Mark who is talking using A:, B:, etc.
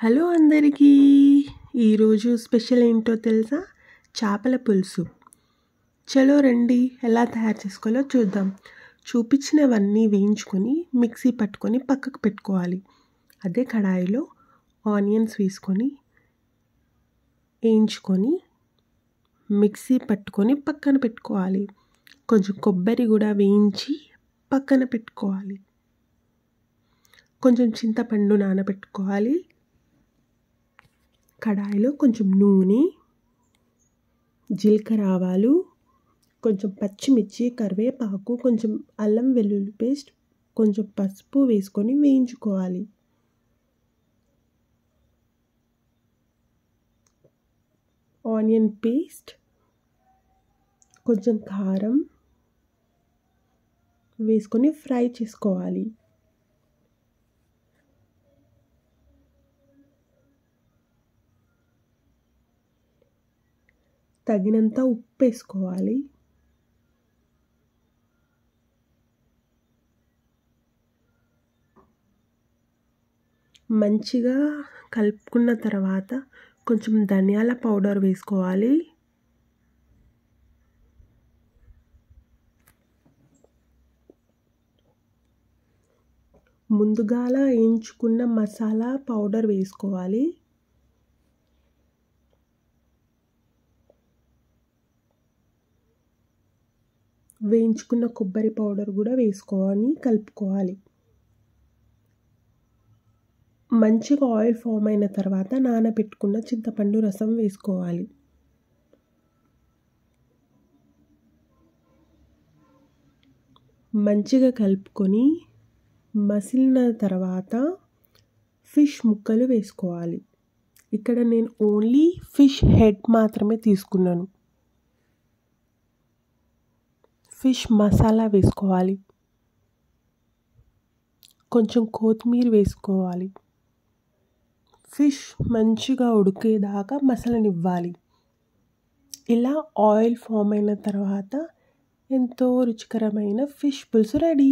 A: Hello అందరికీ! ఈరోజు special ఏంటో తెలుసా? చేపల పులుసు. చలో రండి ఎలా తయారు చేసుకోవాలో చూద్దాం. చూపించినవన్నీ వేయించుకొని మిక్సీ పట్టుకొని పక్కకు పెట్టుకోవాలి. అదే కడాయిలో ఆనియన్స్ వేసుకొని వేయించుకొని మిక్సీ పట్టుకొని పక్కన పెట్టుకోవాలి. కొంచెం కొబ్బరి కూడా వేయించి పక్కన పెట్టుకోవాలి. కొంచెం చింతపండు నానబెట్టుకోవాలి. కడాయిలో కొంచెం నూనె, జీలకర్ర ఆవాలు, కొంచెం పచ్చిమిర్చి, కరివేపాకు, కొంచెం అల్లం వెల్లుల్లి పేస్ట్, కొంచెం పసుపు వేసుకొని వేయించుకోవాలి. ఆనియన్ పేస్ట్, కొంచెం కారం వేసుకొని ఫ్రై చేసుకోవాలి. తగినంత ఉప్పు వేసుకోవాలి. మంచిగా కలుపుకున్న తర్వాత కొంచెం ధనియాల పౌడర్ వేసుకోవాలి. ముందుగాల వేయించుకున్న మసాలా పౌడర్ వేసుకోవాలి. వేయించుకున్న కొబ్బరి పౌడర్ కూడా వేసుకొని కలుపుకోవాలి. మంచిగా ఆయిల్ ఫామ్ అయిన తర్వాత నానబెట్టుకున్న చింతపండు రసం వేసుకోవాలి. మంచిగా కలుపుకొని మసిలిన తర్వాత ఫిష్ ముక్కలు వేసుకోవాలి. ఇక్కడ నేను ఓన్లీ ఫిష్ హెడ్ మాత్రమే తీసుకున్నాను. ఫిష్ మసాలా వేసుకోవాలి. కొంచెం కొత్తిమీర వేసుకోవాలి. ఫిష్ మంచిగా ఉడికేదాకా మసలనివ్వాలి. ఇలా ఆయిల్ ఫామ్ అయిన తర్వాత ఎంతో రుచికరమైన ఫిష్ పులుసు రెడీ.